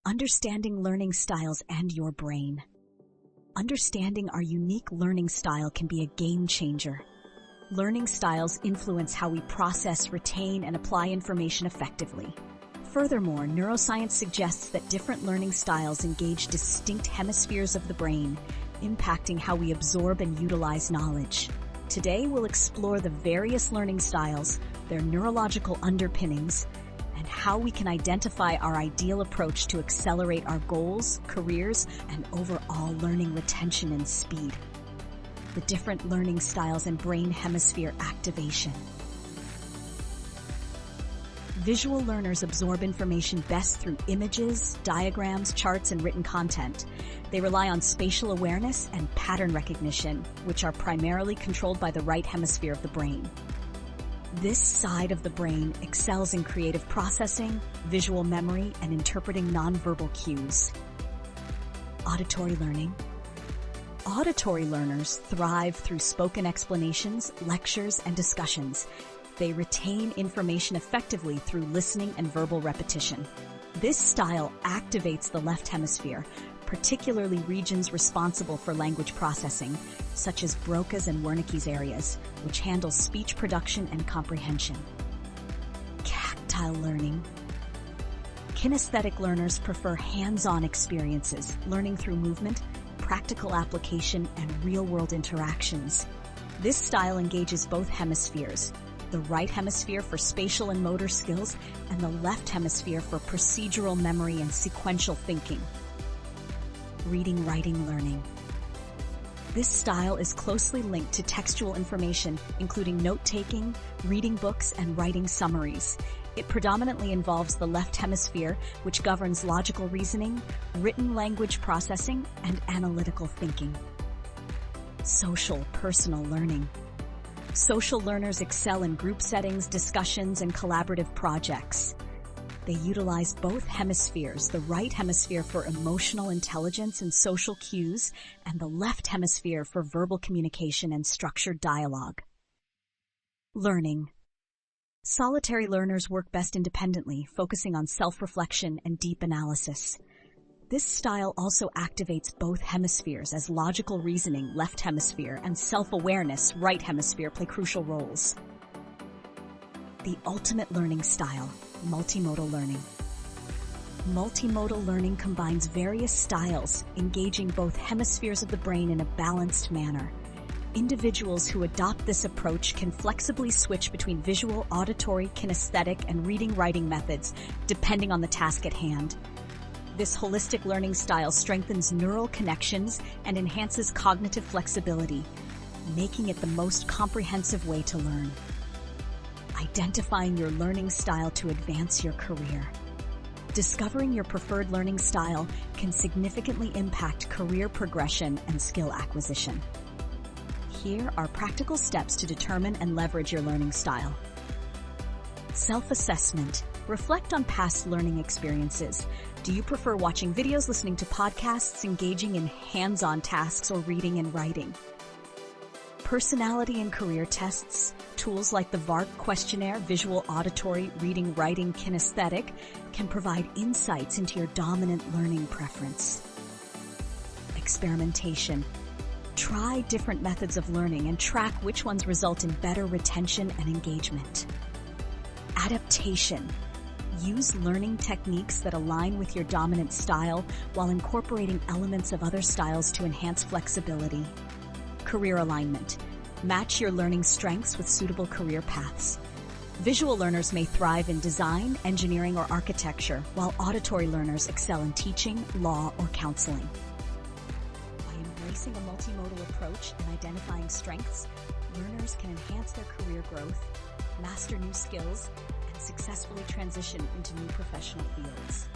Understanding learning styles and your brain. Understanding our unique learning style can be a game changer. Learning styles influence how we process, retain, and apply information effectively. Furthermore, neuroscience suggests that different learning styles engage distinct hemispheres of the brain, impacting how we absorb and utilize knowledge. Today, we'll explore the various learning styles, their neurological underpinnings, and how we can identify our ideal approach to accelerate our goals, careers, and overall learning retention and speed. The different learning styles and brain hemisphere activation. Visual learners absorb information best through images, diagrams, charts, and written content. They rely on spatial awareness and pattern recognition, which are primarily controlled by the right hemisphere of the brain. This side of the brain excels in creative processing, visual memory, and interpreting nonverbal cues. Auditory learning. Auditory learners thrive through spoken explanations, lectures, and discussions. They retain information effectively through listening and verbal repetition. This style activates the left hemisphere, particularly regions responsible for language processing, such as Broca's and Wernicke's areas, which handle speech production and comprehension. Tactile learning. Kinesthetic learners prefer hands-on experiences, learning through movement, practical application, and real-world interactions. This style engages both hemispheres, the right hemisphere for spatial and motor skills, and the left hemisphere for procedural memory and sequential thinking. Reading, writing, learning. This style is closely linked to textual information, including note-taking, reading books, and writing summaries. It predominantly involves the left hemisphere, which governs logical reasoning, written language processing, and analytical thinking. Social, personal learning. Social learners excel in group settings, discussions, and collaborative projects. They utilize both hemispheres, the right hemisphere for emotional intelligence and social cues, and the left hemisphere for verbal communication and structured dialogue. Learning. Solitary learners work best independently, focusing on self-reflection and deep analysis. This style also activates both hemispheres as logical reasoning, left hemisphere, and self-awareness, right hemisphere, play crucial roles. The ultimate learning style, multimodal learning. Multimodal learning combines various styles, engaging both hemispheres of the brain in a balanced manner. Individuals who adopt this approach can flexibly switch between visual, auditory, kinesthetic, and reading-writing methods, depending on the task at hand. This holistic learning style strengthens neural connections and enhances cognitive flexibility, making it the most comprehensive way to learn. Identifying your learning style to advance your career. Discovering your preferred learning style can significantly impact career progression and skill acquisition. Here are practical steps to determine and leverage your learning style. Self-assessment. Reflect on past learning experiences. Do you prefer watching videos, listening to podcasts, engaging in hands-on tasks, or reading and writing? Personality and career tests. Tools like the VARK questionnaire, visual, auditory, reading, writing, kinesthetic, can provide insights into your dominant learning preference. Experimentation. Try different methods of learning and track which ones result in better retention and engagement. Adaptation. Use learning techniques that align with your dominant style while incorporating elements of other styles to enhance flexibility. Career alignment. Match your learning strengths with suitable career paths. Visual learners may thrive in design, engineering, or architecture, while auditory learners excel in teaching, law, or counseling. By embracing a multimodal approach and identifying strengths, learners can enhance their career growth, master new skills, and successfully transition into new professional fields.